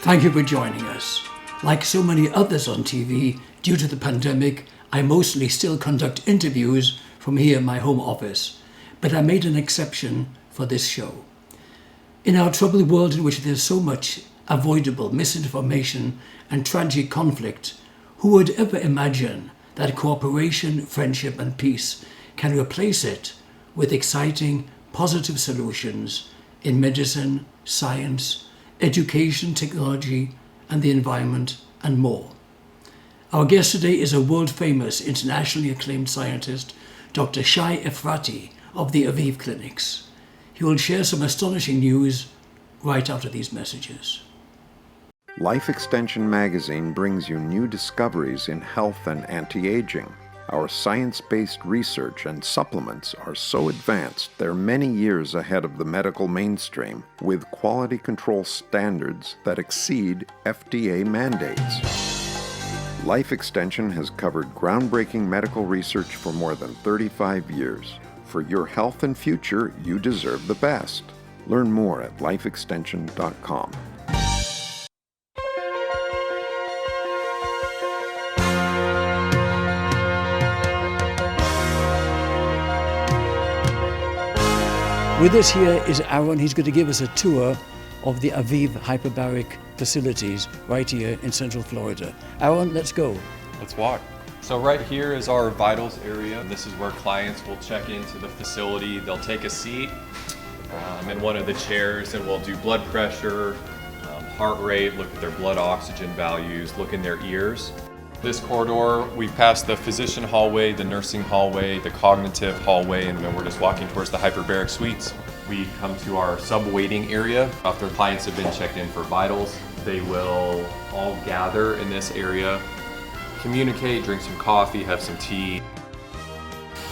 Thank you for joining us. Like so many others on TV, due to the pandemic, I mostly still conduct interviews from here in my home office, but I made an exception for this show. In our troubled world in which there's so much avoidable misinformation and tragic conflict, who would ever imagine that cooperation, friendship and peace can replace it with exciting, positive solutions in medicine, science, education, technology and the environment and more. Our guest today is a world-famous, internationally acclaimed scientist, Dr. Shai Efrati of the AVIV Clinics. He will share some astonishing news right after these messages. Life Extension magazine brings you new discoveries in health and anti-aging. Our science-based research and supplements are so advanced they're many years ahead of the medical mainstream, with quality control standards that exceed FDA mandates. Life Extension has covered groundbreaking medical research for more than 35 years. For your health and future, you deserve the best. Learn more at lifeextension.com. With us here is Aaron. He's going to give us a tour of the AVIV Hyperbaric facilities right here in Central Florida. Aaron, let's go. Let's walk. So right here is our vitals area. This is where clients will check into the facility. They'll take a seat in one of the chairs and we'll do blood pressure, heart rate, look at their blood oxygen values, look in their ears. This corridor, we pass the physician hallway, the nursing hallway, the cognitive hallway, and then we're just walking towards the hyperbaric suites. We come to our sub-waiting area. After clients have been checked in for vitals, they will all gather in this area, communicate, drink some coffee, have some tea.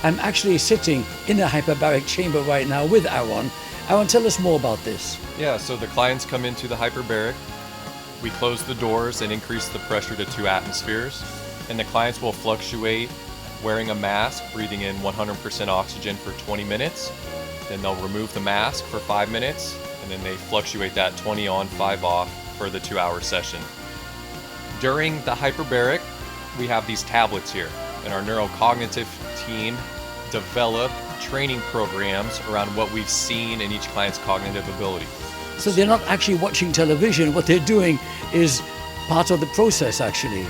I'm actually sitting in a hyperbaric chamber right now with Aaron. Aaron, tell us more about this. Yeah, so the clients come into the hyperbaric. We close the doors and increase the pressure to 2 atmospheres, and the clients will fluctuate wearing a mask, breathing in 100% oxygen for 20 minutes. Then they'll remove the mask for 5 minutes, and then they fluctuate that 20 on, 5 off for the 2-hour session. During the hyperbaric, we have these tablets here, and our neurocognitive team develop training programs around what we've seen in each client's cognitive ability. So they're not actually watching television. What they're doing is part of the process, actually.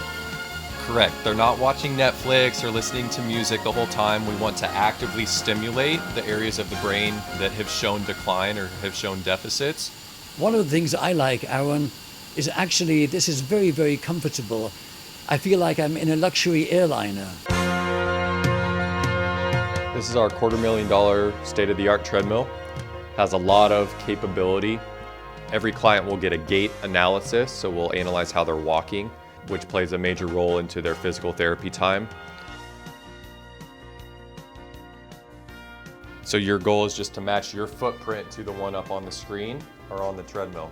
Correct. They're not watching Netflix or listening to music the whole time. We want to actively stimulate the areas of the brain that have shown decline or have shown deficits. One of the things I like, Aaron, is actually this is very, very comfortable. I feel like I'm in a luxury airliner. This is our $250,000 state-of-the-art treadmill. Has a lot of capability. Every client will get a gait analysis, so we'll analyze how they're walking, which plays a major role into their physical therapy time. So your goal is just to match your footprint to the one up on the screen or on the treadmill.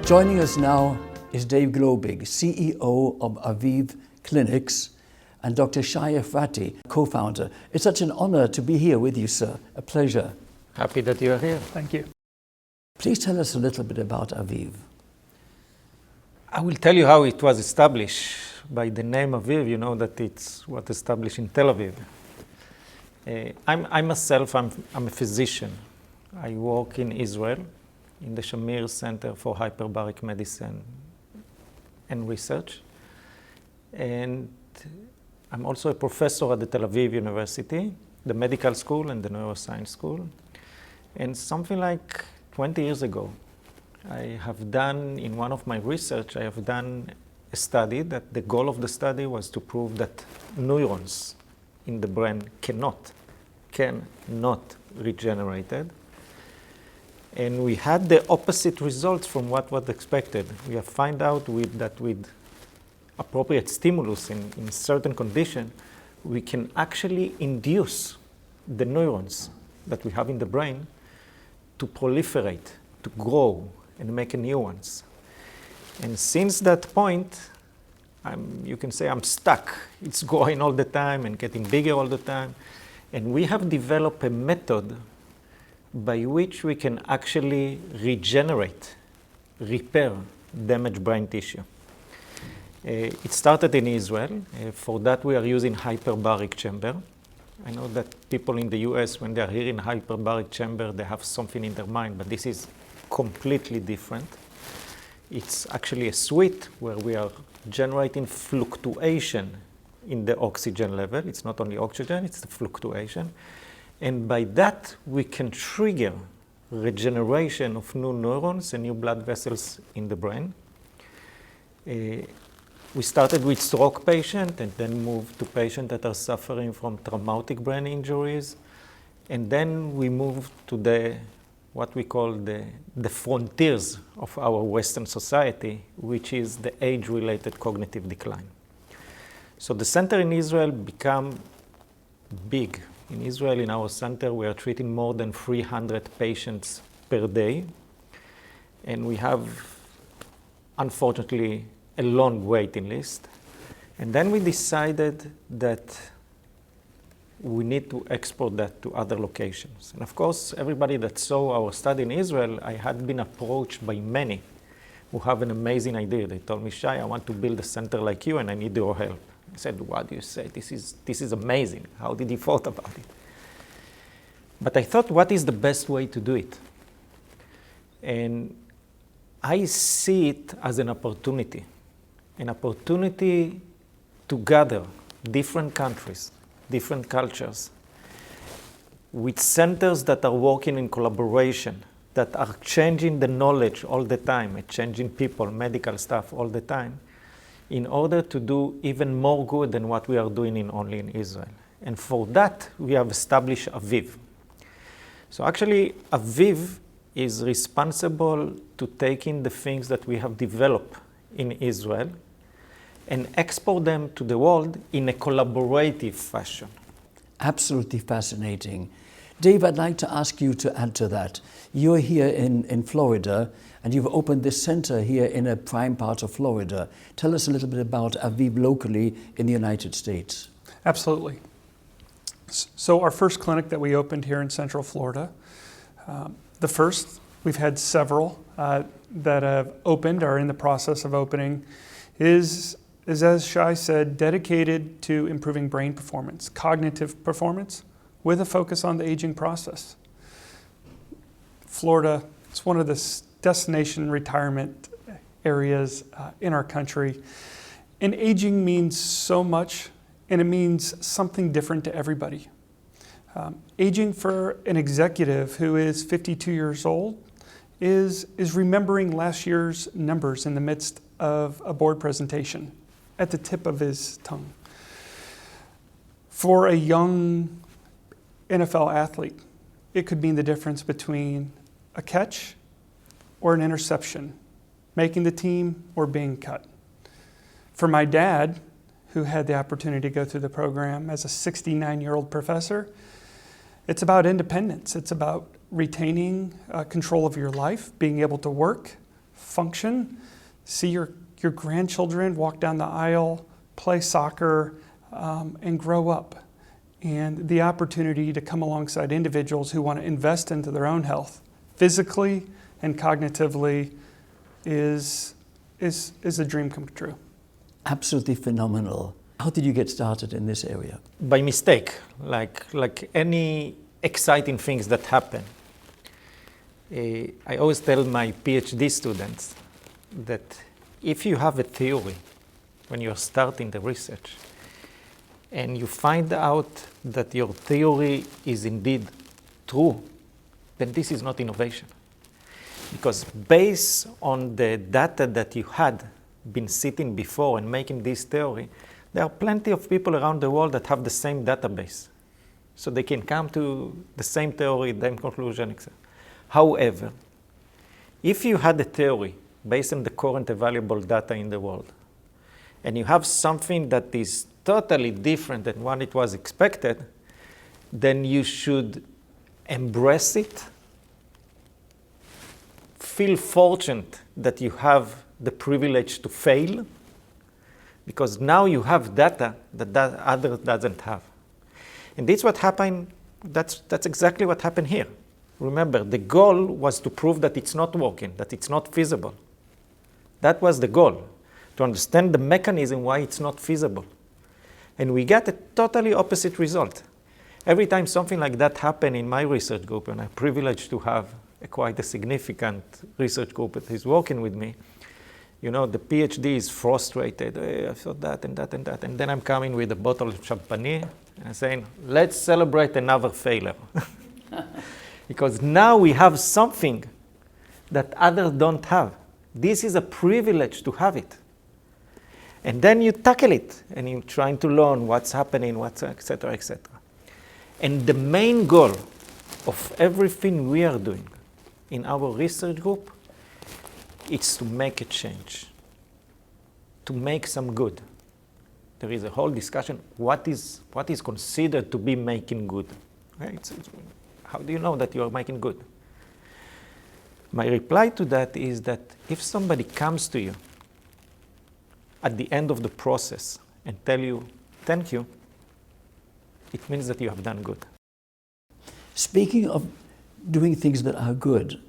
Joining us now is Dave Globig, CEO of AVIV Clinics, and Dr. Shai Efrati, co-founder. It's such an honor to be here with you, sir. A pleasure. Happy that you are here. Thank you. Please tell us a little bit about AVIV. I will tell you how it was established. By the name AVIV, you know that it's what established in Tel Aviv. I'm a physician. I work in Israel, in the Shamir Center for Hyperbaric Medicine and Research. And I'm also a professor at the Tel Aviv University, the medical school and the neuroscience school. And something like 20 years ago, I have done, in one of my research, I have done a study that the goal of the study was to prove that neurons in the brain cannot regenerated. And we had the opposite results from what was expected. We have found out with appropriate stimulus in certain condition, we can actually induce the neurons that we have in the brain to proliferate, to grow, and make new ones. And since that point, you can say I'm stuck. It's growing all the time and getting bigger all the time. And we have developed a method by which we can actually regenerate, repair damaged brain tissue. It started in Israel. For that, we are using hyperbaric chamber. I know that people in the US, when they are hearing hyperbaric chamber, they have something in their mind, but this is completely different. It's actually a suite where we are generating fluctuation in the oxygen level. It's not only oxygen, it's the fluctuation. And by that, we can trigger regeneration of new neurons and new blood vessels in the brain. We started with stroke patients and then moved to patients that are suffering from traumatic brain injuries. And then we moved to what we call the frontiers of our Western society, which is the age-related cognitive decline. So the center in Israel became big. In Israel, in our center, we are treating more than 300 patients per day. And we have, unfortunately, a long waiting list. And then we decided that we need to export that to other locations. And of course, everybody that saw our study in Israel, I had been approached by many who have an amazing idea. They told me, Shai, I want to build a center like you and I need your help. I said, what do you say? This is amazing. How did you thought about it? But I thought, what is the best way to do it? And I see it as an opportunity to gather different countries, different cultures, with centers that are working in collaboration, that are changing the knowledge all the time, changing people, medical staff all the time, in order to do even more good than what we are doing only in Israel. And for that, we have established AVIV. So actually, AVIV is responsible to taking the things that we have developed in Israel and export them to the world in a collaborative fashion. Absolutely fascinating. Dave, I'd like to ask you to add to that. You're here in Florida, and you've opened this center here in a prime part of Florida. Tell us a little bit about AVIV locally in the United States. Absolutely. So our first clinic that we opened here in Central Florida, the first, we've had several that have opened, are in the process of opening, is as Shai said, dedicated to improving brain performance, cognitive performance, with a focus on the aging process. Florida, it's one of the destination retirement areas in our country. And aging means so much, and it means something different to everybody. Aging for an executive who is 52 years old is remembering last year's numbers in the midst of a board presentation at the tip of his tongue. For a young NFL athlete, it could mean the difference between a catch or an interception, making the team or being cut. For my dad, who had the opportunity to go through the program as a 69-year-old professor, it's about independence. It's about retaining control of your life, being able to work, function, see your grandchildren walk down the aisle, play soccer, and grow up. And the opportunity to come alongside individuals who want to invest into their own health, physically and cognitively, is a dream come true. Absolutely phenomenal. How did you get started in this area? By mistake, like any exciting things that happen. I always tell my PhD students that if you have a theory when you're starting the research and you find out that your theory is indeed true, then this is not innovation. Because based on the data that you had been sitting before and making this theory, there are plenty of people around the world that have the same database. So they can come to the same theory, the same conclusion, etc. However, if you had a theory based on the current available data in the world, and you have something that is totally different than what it was expected, then you should embrace it, feel fortunate that you have the privilege to fail, because now you have data that other doesn't have. And that's what happened. That's exactly what happened here. Remember, the goal was to prove that it's not working, that it's not feasible. That was the goal, to understand the mechanism why it's not feasible. And we got a totally opposite result. Every time something like that happened in my research group, and I'm privileged to have quite a significant research group that is working with me, you know, the PhD is frustrated. Hey, I thought that and that and that. And then I'm coming with a bottle of champagne and I'm saying, let's celebrate another failure. Because now we have something that others don't have. This is a privilege to have it. And then you tackle it and you're trying to learn what's happening, what's, et cetera, et cetera. And the main goal of everything we are doing in our research group is to make a change, to make some good. There is a whole discussion, what is considered to be making good? Right? How do you know that you are making good? My reply to that is that if somebody comes to you at the end of the process and tell you, thank you, it means that you have done good. Speaking of doing things that are good,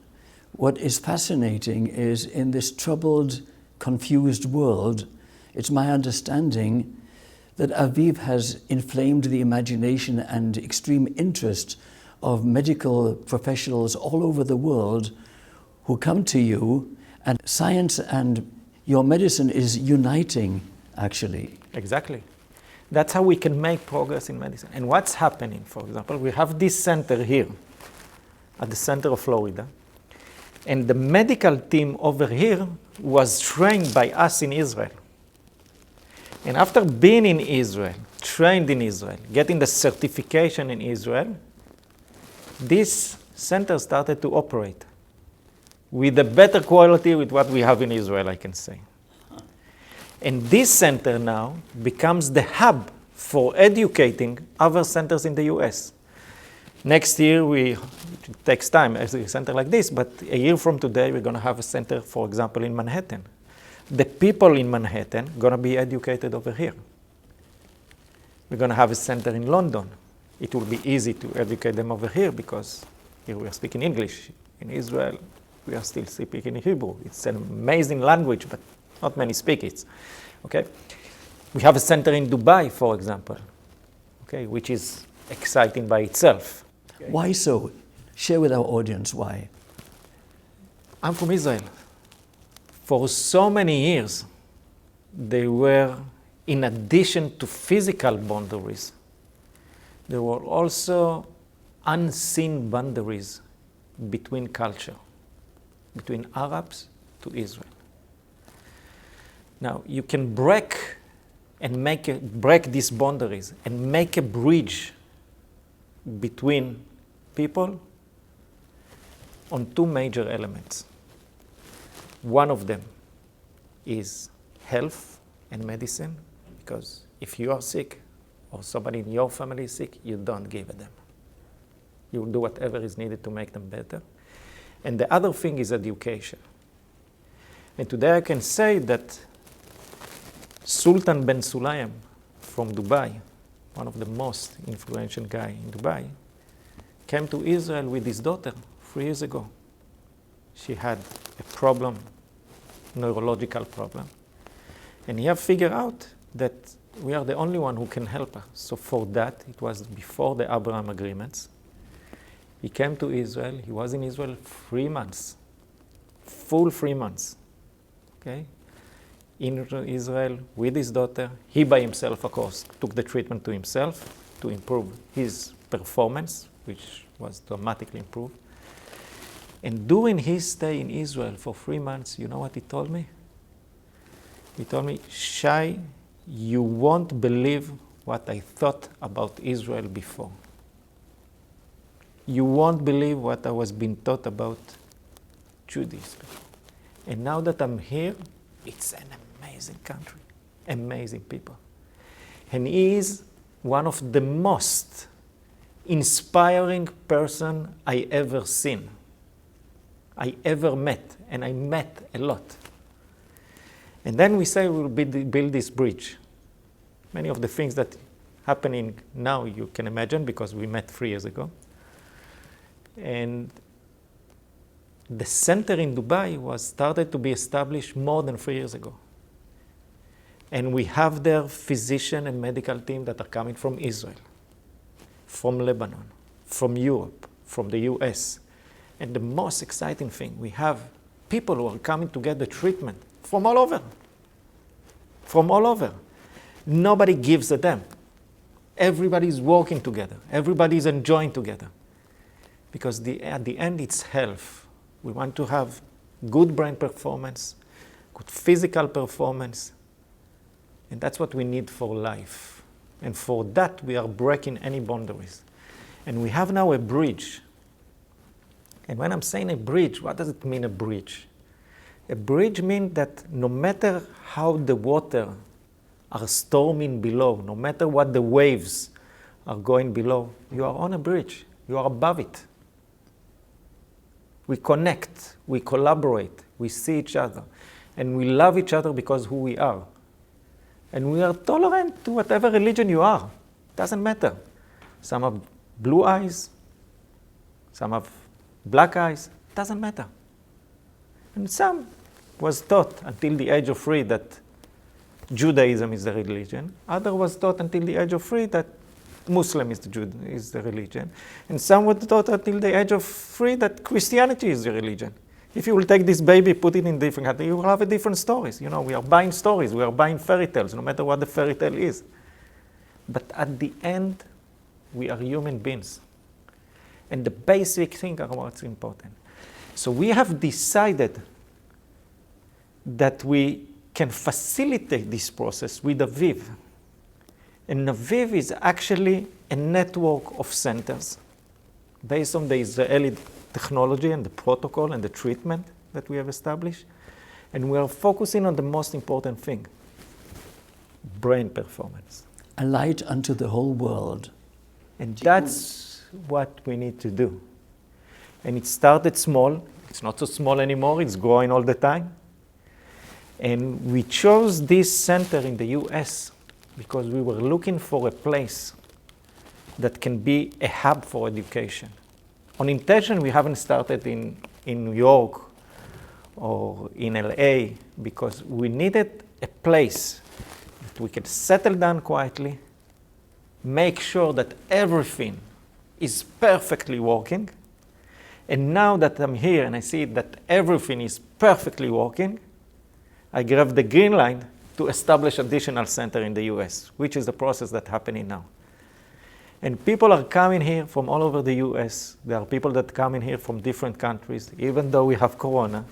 what is fascinating is in this troubled, confused world, it's my understanding that Aviv has inflamed the imagination and extreme interest of medical professionals all over the world who come to you, and science and your medicine is uniting, actually. Exactly. That's how we can make progress in medicine. And what's happening, for example, we have this center here at the center of Florida. And the medical team over here was trained by us in Israel. And after being in Israel, trained in Israel, getting the certification in Israel, this center started to operate with a better quality with what we have in Israel, I can say. And this center now becomes the hub for educating other centers in the US. Next year, it takes time as a center like this, but a year from today, we're going to have a center, for example, in Manhattan. The people in Manhattan are going to be educated over here. We're going to have a center in London. It will be easy to educate them over here because here we are speaking English. In Israel, we are still speaking Hebrew. It's an amazing language, but not many speak it. Okay? We have a center in Dubai, for example, okay, which is exciting by itself. Okay. Why so? Share with our audience why. I'm from Israel. For so many years, they were, in addition to physical boundaries, there were also unseen boundaries between culture, between Arabs to Israel. Now, you can break these boundaries and make a bridge between people on two major elements. One of them is health and medicine, because if you are sick or somebody in your family is sick, you don't give it them. You will do whatever is needed to make them better. And the other thing is education. And today I can say that Sultan bin Sulayem from Dubai, one of the most influential guys in Dubai, came to Israel with his daughter 3 years ago. She had a problem, neurological problem. And he have figured out that we are the only one who can help her. So for that, it was before the Abraham agreements. He came to Israel. He was in Israel 3 months, full 3 months, okay? In Israel with his daughter. He by himself, of course, took the treatment to himself to improve his performance, which was dramatically improved. And during his stay in Israel for 3 months, you know what he told me? He told me, Shai, you won't believe what I thought about Israel before. You won't believe what I was being taught about Judaism. And now that I'm here, it's an amazing country, amazing people. And he is one of the most inspiring person I ever seen, I ever met, and I met a lot. And then we say we'll build this bridge. Many of the things that happening now you can imagine because we met 3 years ago. And the center in Dubai was started to be established more than 3 years ago. And we have there physician and medical team that are coming from Israel, from Lebanon, from Europe, from the US. And the most exciting thing, we have people who are coming to get the treatment from all over. From all over. Nobody gives a damn. Everybody is working together. Everybody is enjoying together. Because at the end, it's health. We want to have good brain performance, good physical performance, and that's what we need for life. And for that, we are breaking any boundaries. And we have now a bridge. And when I'm saying a bridge, what does it mean, a bridge? A bridge means that no matter how the water are storming below, no matter what the waves are going below, you are on a bridge. You are above it. We connect, we collaborate, we see each other, and we love each other because who we are. And we are tolerant to whatever religion you are. Doesn't matter. Some have blue eyes, some have black eyes, doesn't matter. And some was taught until the age of 3 that Judaism is the religion. Other was taught until the age of 3 that Muslim is the religion. And some were taught until the age of 3 that Christianity is the religion. If you will take this baby, put it in different countries, you will have a different stories. You know, we are buying stories, we are buying fairy tales, no matter what the fairy tale is. But at the end, we are human beings. And the basic thing are what's important. So we have decided that we can facilitate this process with AVIV. And AVIV is actually a network of centers based on the Israeli technology and the protocol and the treatment that we have established. And we are focusing on the most important thing, brain performance. A light unto the whole world. And that's what we need to do. And it started small. It's not so small anymore. It's growing all the time. And we chose this center in the US because we were looking for a place that can be a hub for education. On intention, we haven't started in New York or in LA because we needed a place that we could settle down quietly, make sure that everything is perfectly working. And now that I'm here and I see that everything is perfectly working, I grab the green line to establish additional center in the US, which is the process that's happening now. And people are coming here from all over the US. There are people that come in here from different countries, even though we have Corona,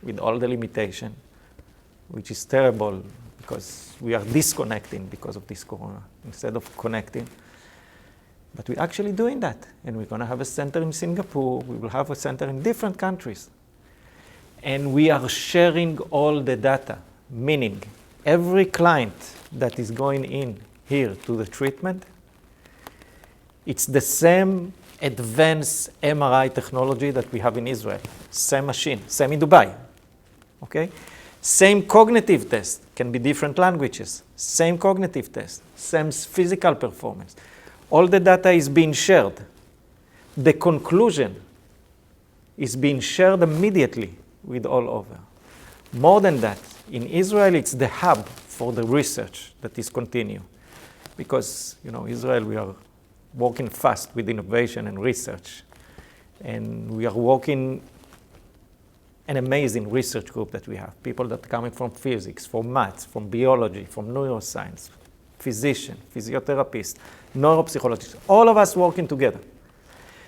with all the limitation, which is terrible because we are disconnecting because of this Corona instead of connecting. But we're actually doing that. And we're going to have a center in Singapore. We will have a center in different countries. And we are sharing all the data, meaning every client that is going in here to the treatment, it's the same advanced MRI technology that we have in Israel. Same machine, same in Dubai. Okay? Same cognitive test, can be different languages. Same cognitive test, same physical performance. All the data is being shared. The conclusion is being shared immediately with all over. More than that, in Israel, it's the hub for the research that is continue. Because, Israel, we are working fast with innovation and research. And we are working an amazing research group that we have. People that are coming from physics, from maths, from biology, from neuroscience, physician, physiotherapist, neuropsychologist, all of us working together.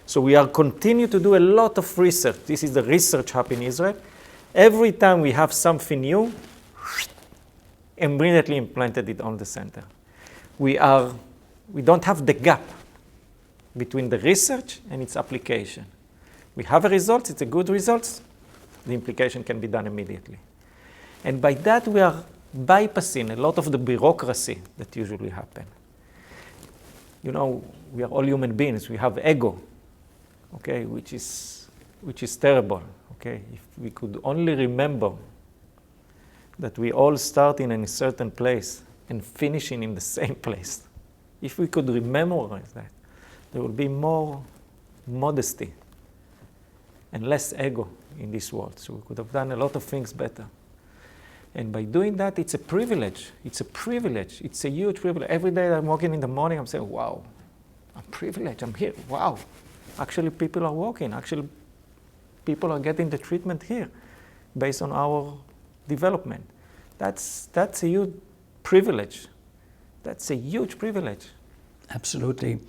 So we are continue to do a lot of research. This is the research hub in Israel. Every time we have something new, immediately implanted it on the center. We don't have the gap between the research and its application. We have a result, it's a good result, the implication can be done immediately. And by that we are bypassing a lot of the bureaucracy that usually happen. We are all human beings, we have ego, okay, which is terrible, okay? If we could only remember that we all starting in a certain place and finishing in the same place. If we could memorize that, there would be more modesty and less ego in this world. So we could have done a lot of things better. And by doing that, it's a privilege. It's a privilege. It's a huge privilege. Every day I'm walking in the morning, I'm saying, wow, I'm privileged. I'm here. Wow. Actually, people are walking. Actually, people are getting the treatment here based on our development. That's a huge privilege. That's a huge privilege. Absolutely.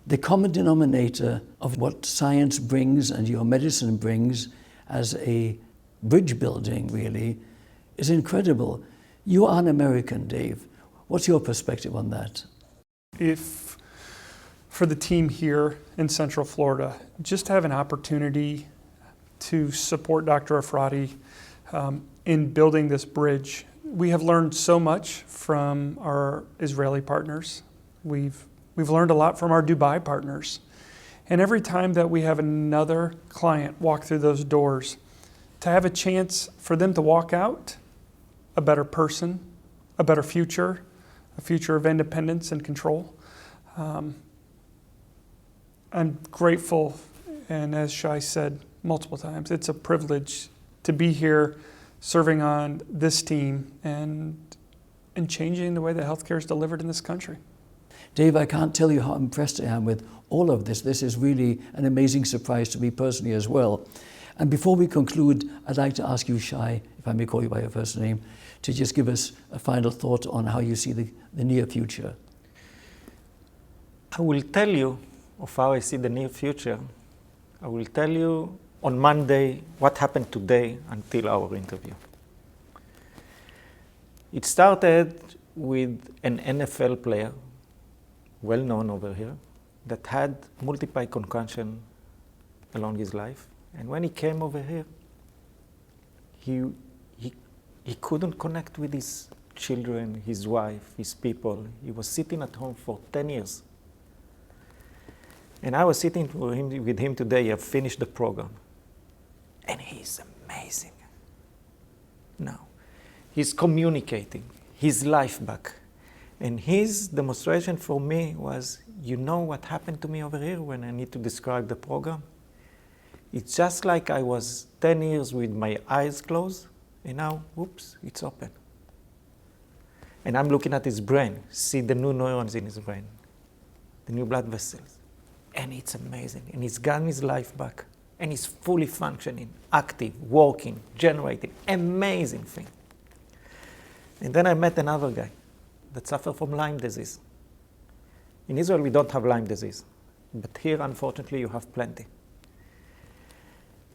The common denominator of what science brings and your medicine brings as a bridge building, really, is incredible. You are an American, Dave. What's your perspective on that? If for the team here in Central Florida, just have an opportunity to support Dr. Efrati in building this bridge. We have learned so much from our Israeli partners. We've learned a lot from our Dubai partners. And every time that we have another client walk through those doors, to have a chance for them to walk out a better person, a better future, a future of independence and control. I'm grateful, and as Shai said multiple times, it's a privilege to be here serving on this team and changing the way that healthcare is delivered in this country. Dave, I can't tell you how impressed I am with all of this. This is really an amazing surprise to me personally as well. And before we conclude, I'd like to ask you, Shai, if I may call you by your first name, to just give us a final thought on how you see the near future. I will tell you of how I see the near future. I will tell you on Monday what happened today until our interview. It started with an NFL player, well known over here, that had multiple concussions along his life. And when he came over here, he couldn't connect with his children, his wife, his people. He was sitting at home for 10 years. And I was sitting with him today. I've finished the program. And he's amazing. Now, he's communicating his life back. And his demonstration for me was, you know what happened to me over here when I need to describe the program? It's just like I was 10 years with my eyes closed, and now, whoops, it's open. And I'm looking at his brain, see the new neurons in his brain, the new blood vessels. And it's amazing. And he's gotten his life back. And he's fully functioning, active, working, generating. Amazing thing. And then I met another guy that suffered from Lyme disease. In Israel, we don't have Lyme disease. But here, unfortunately, you have plenty.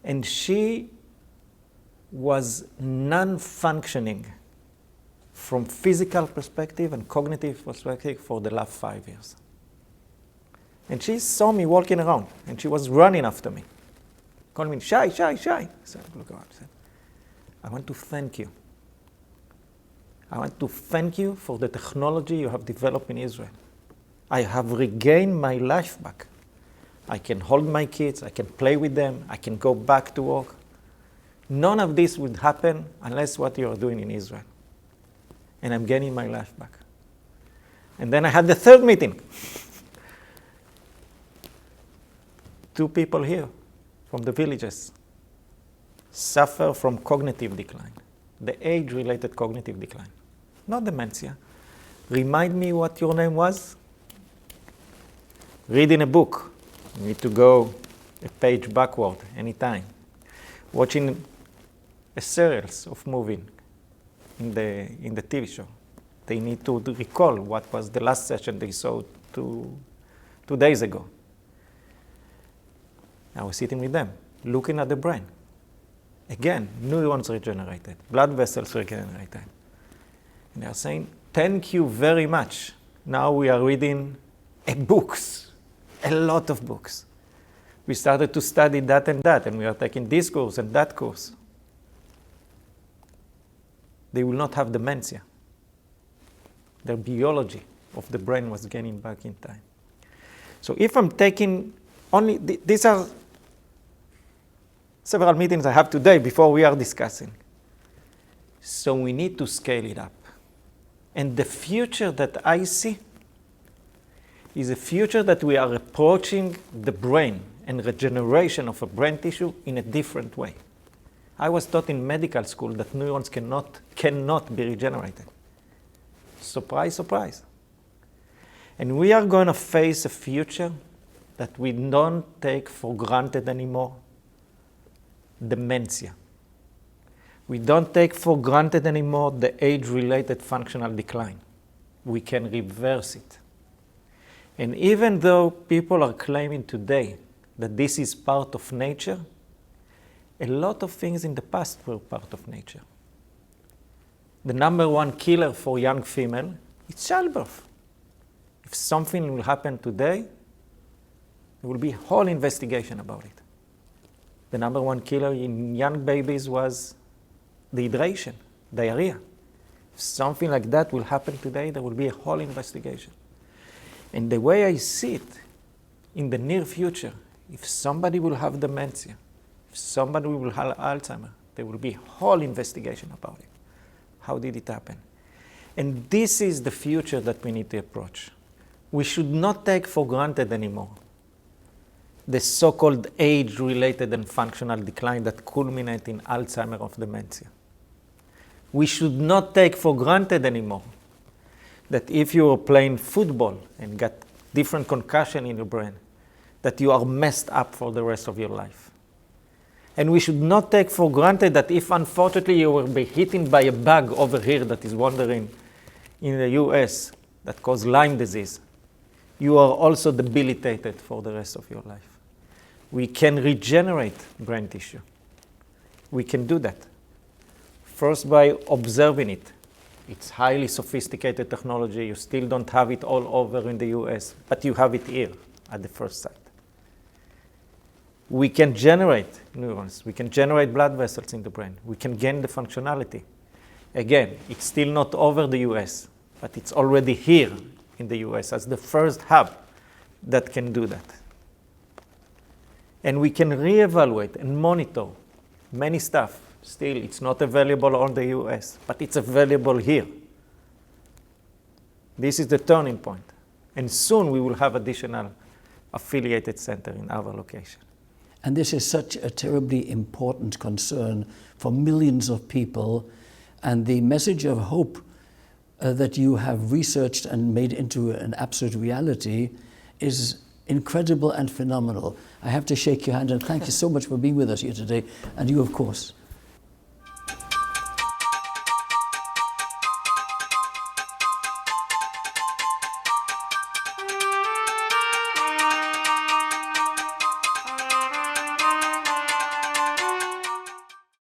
And she was non-functioning from physical perspective and cognitive perspective for the last 5 years. And she saw me walking around, and she was running after me, calling me, Shai, Shai, Shai. I said, look out. I said, I want to thank you. I want to thank you for the technology you have developed in Israel. I have regained my life back. I can hold my kids, I can play with them, I can go back to work. None of this would happen unless what you are doing in Israel. And I'm gaining my life back. And then I had the third meeting. 2 people here from the villages suffer from cognitive decline, the age-related cognitive decline, not dementia. Remind me what your name was? Reading a book. You need to go a page backward anytime. Watching a series of moving in the TV show. They need to recall what was the last session they saw 2 days ago. I was sitting with them, looking at the brain. Again, neurons regenerated, blood vessels regenerated. And they are saying, thank you very much. Now we are reading books, a lot of books. We started to study that, and we are taking this course and that course. They will not have dementia. Their biology of the brain was gaining back in time. So if I'm taking only, these are several meetings I have today before we are discussing. So we need to scale it up. And the future that I see is a future that we are approaching the brain and regeneration of a brain tissue in a different way. I was taught in medical school that neurons cannot be regenerated. Surprise, surprise. And we are going to face a future that we don't take for granted anymore. Dementia. We don't take for granted anymore the age-related functional decline. We can reverse it. And even though people are claiming today that this is part of nature, a lot of things in the past were part of nature. The number one killer for young female is childbirth. If something will happen today, there will be a whole investigation about it. The number one killer in young babies was dehydration, diarrhea. If something like that will happen today, there will be a whole investigation. And the way I see it, in the near future, if somebody will have dementia, if somebody will have Alzheimer, there will be a whole investigation about it. How did it happen? And this is the future that we need to approach. We should not take for granted anymore the so-called age-related and functional decline that culminate in Alzheimer of dementia. We should not take for granted anymore that if you are playing football and got different concussion in your brain, that you are messed up for the rest of your life. And we should not take for granted that if unfortunately you will be hit by a bug over here that is wandering in the US that causes Lyme disease, you are also debilitated for the rest of your life. We can regenerate brain tissue. We can do that. First, by observing it. It's highly sophisticated technology. You still don't have it all over in the US, but you have it here at the first sight. We can generate neurons. We can generate blood vessels in the brain. We can gain the functionality. Again, it's still not over the US, but it's already here in the US as the first hub that can do that. And we can reevaluate and monitor many stuff. Still, it's not available on the US, but it's available here. This is the turning point. And soon we will have additional affiliated center in our location. And this is such a terribly important concern for millions of people. And the message of hope that you have researched and made into an absolute reality is incredible and phenomenal. I have to shake your hand and thank you so much for being with us here today. And you, of course.